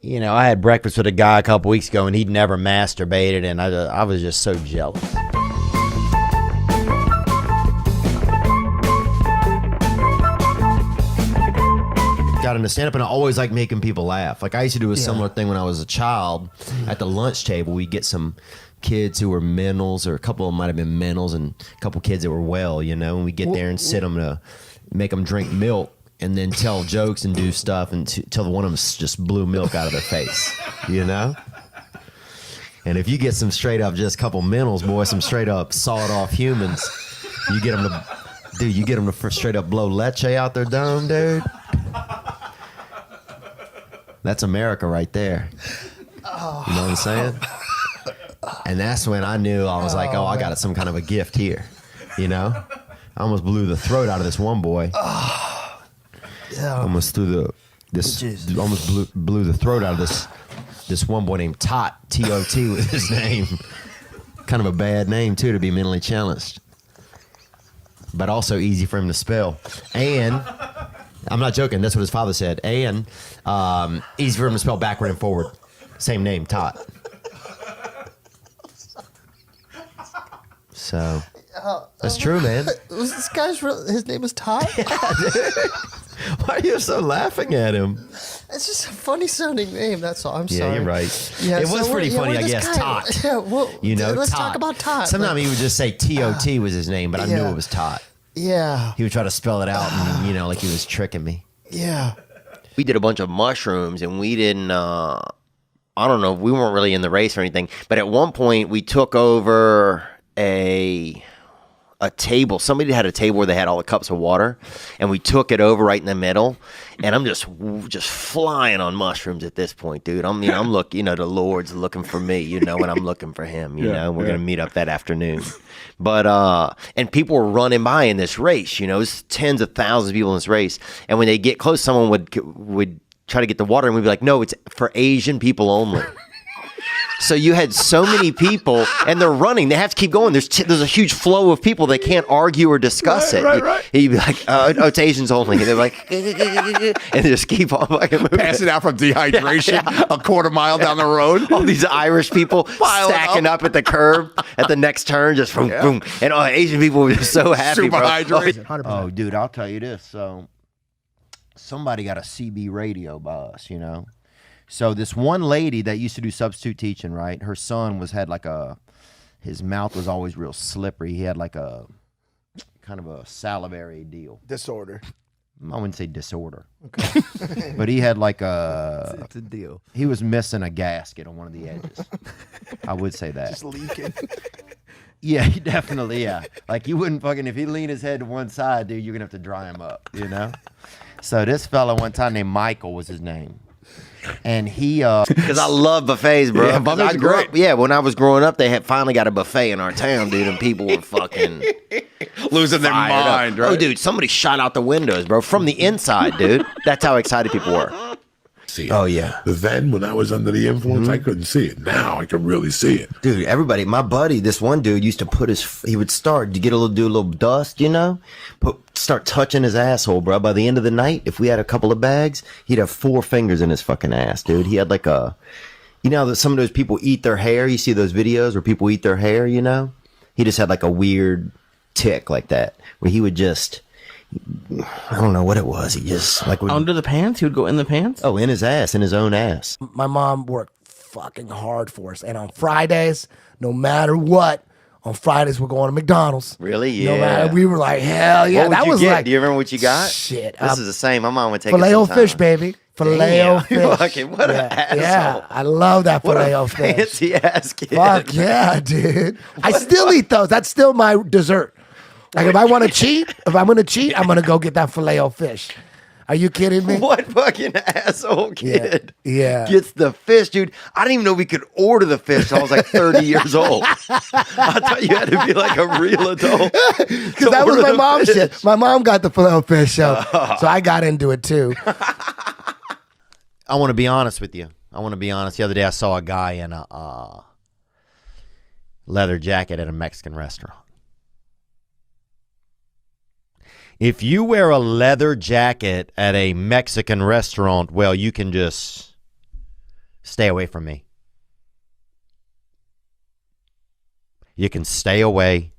you know, I had breakfast with a guy a couple weeks ago, and he'd never masturbated, and I was just so jealous. Got into stand-up, and I always like making people laugh. Like I used to do a similar thing when I was a child. At the lunch table, we'd get some kids who were mentals, or a couple of them might have been mentals, and a couple kids that were well, you know, and we'd get there and sit them to make them drink milk, and then tell jokes and do stuff until one of them just blew milk out of their face, you know? And if you get some straight up, just a couple mentals, boy, some straight up sawed off humans, you get them to straight up blow leche out their dome, dude. That's America right there. You know what I'm saying? And that's when I knew, I was like, oh, I got some kind of a gift here, you know? I almost blew the throat out of this one boy. Almost blew the throat out of this one boy named Tot. T-O-T was his name. Kind of a bad name too, to be mentally challenged, but also easy for him to spell. And I'm not joking, that's what his father said. And easy for him to spell backward and forward. Same name, Tot. So that's true, man. Was this guy's his name is Todd? Yeah, dude. Why are you so laughing at him? It's just a funny sounding name. That's all. I'm sorry. Yeah, you're right. Yeah, it was pretty funny, I guess. Tot. Yeah, well, you know, let's Tot. talk about Tot. Sometimes he would just say T-O-T was his name, but I knew it was Tot. Yeah. He would try to spell it out, and you know, like he was tricking me. Yeah. We did a bunch of mushrooms, and we didn't. I don't know. We weren't really in the race or anything, but at one point we took over a table. Somebody had a table where they had all the cups of water, and we took it over right in the middle. And I'm just flying on mushrooms at this point, dude. I'm looking, you know, the Lord's looking for me, you know, and I'm looking for him, you know. We're gonna meet up that afternoon. But and people were running by in this race, you know, it's tens of thousands of people in this race. And when they get close, someone would try to get the water, and we'd be like, no, it's for Asian people only. So you had so many people, and they're running. They have to keep going. There's a huge flow of people. They can't argue or discuss it. Right. You'd be like, oh, it's Asians only. And they're like, and they just keep on fucking moving. Passing out from dehydration a quarter mile down the road. All these Irish people stacking up at the curb at the next turn, just boom, boom. And Asian people were just so happy, super bro. hydrated. Oh, dude, I'll tell you this. So somebody got a CB radio by us, you know. So this one lady that used to do substitute teaching, right? Her son his mouth was always real slippery. He had like a kind of a salivary deal. Disorder. I wouldn't say disorder. Okay. But he had like it's a deal. He was missing a gasket on one of the edges. I would say that. Just leaking. Yeah, he definitely, yeah. Like you wouldn't fucking, if he leaned his head to one side, dude, you're going to have to dry him up, you know? So this fella one time named Michael was his name. And he because I love buffets, bro. Yeah, buffets are great. When I was growing up, they had finally got a buffet in our town, dude, and people were fucking losing their mind, right? Oh, dude, somebody shot out the windows, bro, from the inside, dude. That's how excited people were. See it. Oh, yeah. But then when I was under the influence, I couldn't see it. Now I can really see it. Dude, everybody, my buddy, this one dude used to he would start to do a little dust, you know, start touching his asshole, bro. By the end of the night, if we had a couple of bags, he'd have 4 fingers in his fucking ass, dude. He had like you know, that some of those people eat their hair. You see those videos where people eat their hair, you know? He just had like a weird tick like that, where he would just, I don't know what it was. He just like under the pants. He would go in the pants. Oh, in his ass, in his own ass. My mom worked fucking hard for us, and on Fridays, no matter what, on Fridays we're going to McDonald's. Really? Yeah. No matter, we were like, hell yeah. What would you get? Do you remember what you got? Shit. This is the same. My mom would take Filet-O-Fish, baby. Filet-O-Fish. Fucking what an asshole. Yeah, I love that Filet-O-Fish. Fancy ass kid. Fuck yeah, dude. I still eat those. That's still my dessert. Like if I want to cheat, I'm going to go get that Filet-O-Fish. Are you kidding me? What fucking asshole kid yeah. gets the fish, dude? I didn't even know we could order the fish till I was like 30 years old. I thought you had to be like a real adult. Because that was my mom's shit. My mom got the Filet-O-Fish show, so I got into it too. I want to be honest with you. The other day I saw a guy in a leather jacket at a Mexican restaurant. If you wear a leather jacket at a Mexican restaurant, well, you can just Stay away from me. You can stay away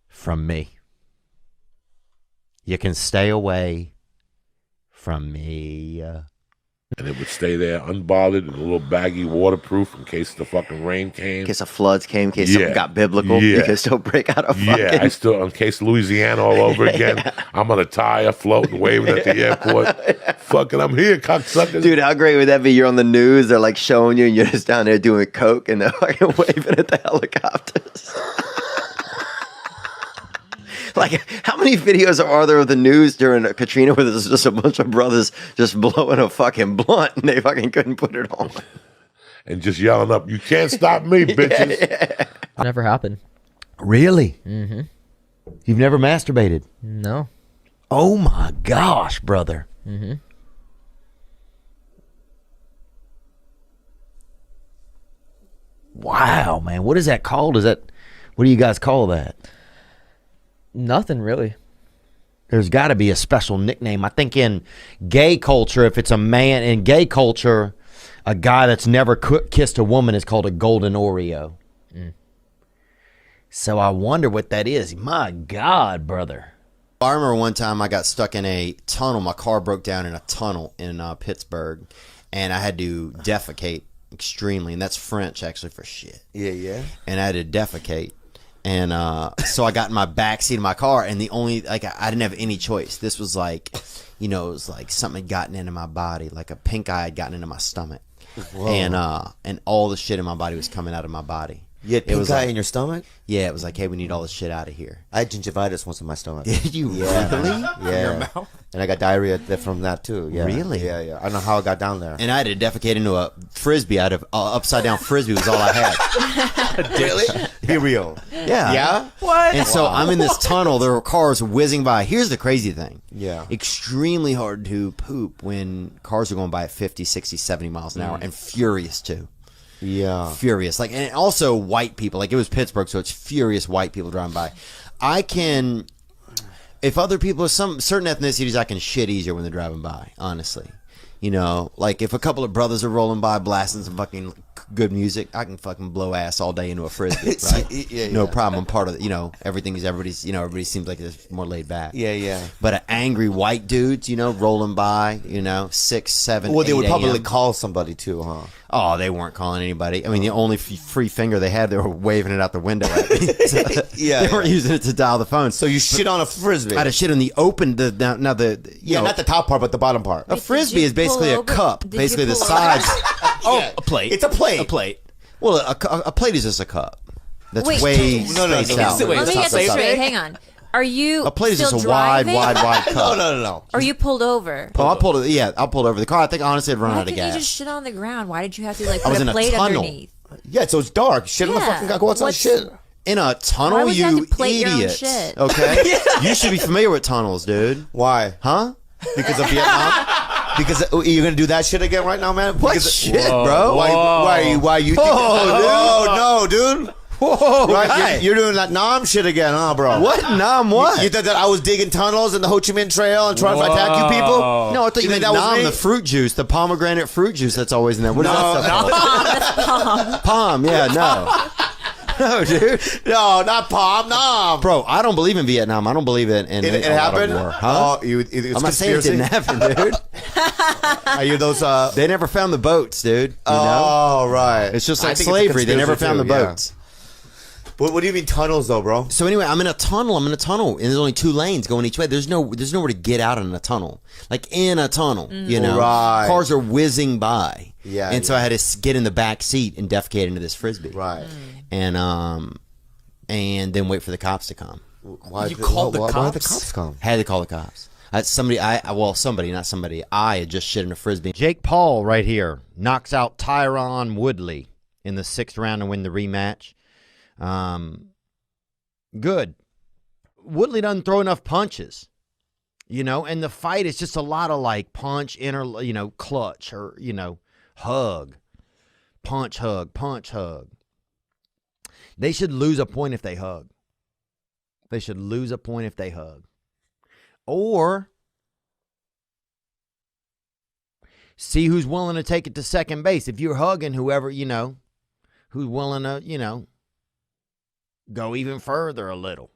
from me. You can stay away from me. And it would stay there unbothered and a little baggy, waterproof in case the fucking rain came. In case the floods came, in case something got biblical, you can still break out of fucking... Yeah, I still, in case Louisiana all over again, I'm on a tire floating, waving at the airport. Fucking, I'm here, cocksuckers. Dude, how great would that be? You're on the news, they're like showing you, and you're just down there doing coke, and they're fucking waving at the helicopters. Like, how many videos are there of the news during Katrina where there's just a bunch of brothers just blowing a fucking blunt and they fucking couldn't put it on? And just yelling up, you can't stop me, bitches. It never happened. Really? Mm-hmm. You've never masturbated? No. Oh my gosh, brother. Mm-hmm. Wow, man. What is that called? What do you guys call that? Nothing really. There's got to be a special nickname. I think in gay culture, if it's a man in gay culture, a guy that's never kissed a woman is called a golden Oreo. So I wonder what that is. My God, brother. I remember one time I got stuck in a tunnel. My car broke down in a tunnel in Pittsburgh, and I had to defecate extremely, and that's French actually for shit. Yeah. And I had to defecate. And so I got in my back seat of my car, and the only, like, I didn't have any choice. This was like, it was like something had gotten into my body, like a pink eye had gotten into my stomach. Whoa. And all the shit in my body was coming out of my body. You had pink eye in your stomach? Yeah, it was like, hey, we need all this shit out of here. I had gingivitis once in my stomach. Did you really? Yeah. In your mouth? And I got diarrhea from that too. Yeah. Really? Yeah. I don't know how I got down there. And I had to defecate into a frisbee. I had an upside down frisbee was all I had. Really? Be real. Yeah. Yeah? What? And so I'm in this tunnel. There were cars whizzing by. Here's the crazy thing. Yeah. Extremely hard to poop when cars are going by at 50, 60, 70 miles an hour, and furious too. Yeah. Furious. Like, and also white people. Like, it was Pittsburgh, so it's furious white people driving by. I can, if other people, some certain ethnicities, I can shit easier when they're driving by, honestly. Like if a couple of brothers are rolling by blasting some fucking good music, I can fucking blow ass all day into a frisbee, right? Yeah. No problem. I'm part of it. Everybody seems like it's more laid back. Yeah. But an angry white dudes, rolling by, 6, 7, Well, they 8 would probably a.m. call somebody too, huh? Oh, they weren't calling anybody. I mean, the only free finger they had, they were waving it out the window at me. So Yeah, they weren't using it to dial the phone. So you shit on a frisbee. I had to shit on the open. Now the not the top part, but the bottom part. a frisbee is basically a cup. Basically, the sides. A plate. It's a plate. A plate. Well, a plate is just a cup. That's Wait. way No. spaced out. Wait, Let me it's get not this safe. straight. Hang on. Are you A plate is still just a driving? wide cup. No. Or you pulled over? Oh, I pulled it. Yeah, I pulled over the car. I think honestly, I'd run Why out of couldn't you gas. just shit on the ground? Why did you have to like I was put in a a plate tunnel. underneath? Yeah, so it's dark. Shit on the Yeah. fucking guy. Go outside What's- shit. In a tunnel, Why would you have you to plate your own idiot. shit? Okay, you should be familiar with tunnels, dude. Why? Huh? Because of Vietnam? Because you're gonna do that shit again right now, man? What Because, shit, bro? Why you think Oh, no, dude. Whoa, Right, guy. you're doing that Nam shit again, huh, bro? What? Nam what? You thought that I was digging tunnels in the Ho Chi Minh Trail and trying to attack you people? No, I thought you think meant that was Nam, me? the fruit juice, the pomegranate fruit juice that's always in there. What is that stuff called? Palm, yeah, no. No, dude. No, not Palm, Nam. Bro, I don't believe in Vietnam. I don't believe it in It a lot of happened? war. Huh? Oh, it's I'm not saying it conspiracy? didn't happen, dude. Are you those, They never found the boats, dude. You know? Oh, right. It's just I like think it's a slavery. They never conspiracy found too, the yeah. boats. What do you mean tunnels, though, bro? So anyway, I'm in a tunnel, and there's only 2 lanes going each way. There's nowhere to get out in a tunnel. Like in a tunnel, Right. Cars are whizzing by. Yeah, And so I had to get in the back seat and defecate into this frisbee. Right. And then wait for the cops to come. Why You called the why did the cops? cops come? Had to call the cops. I had just shit in a frisbee. Jake Paul right here knocks out Tyron Woodley in the 6th round and win the rematch. Good. Woodley doesn't throw enough punches, and the fight is just a lot of like punch, clutch or, hug, punch, hug. They should lose a point if they hug. Or see who's willing to take it to second base. If you're hugging whoever, you know, who's willing to, you know, go even further a little.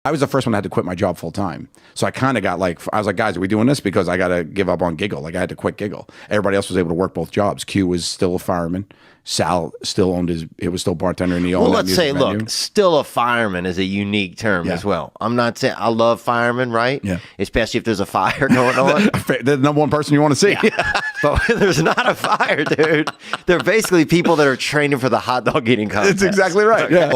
I was the first one that had to quit my job full time. So I kind of got like, I was like, guys, are we doing this? Because I got to give up on Giggle. Like I had to quit Giggle. Everybody else was able to work both jobs. Q was still a fireman. Sal still owned it was still bartender in the Well, let's say, look, still a fireman is a unique term as well. I'm not saying I love firemen, right? Yeah. Especially if there's a fire going on. The number one person you want to see. But there's not a fire, dude. They're basically people that are training for the hot dog eating contest. That's exactly right. Yeah.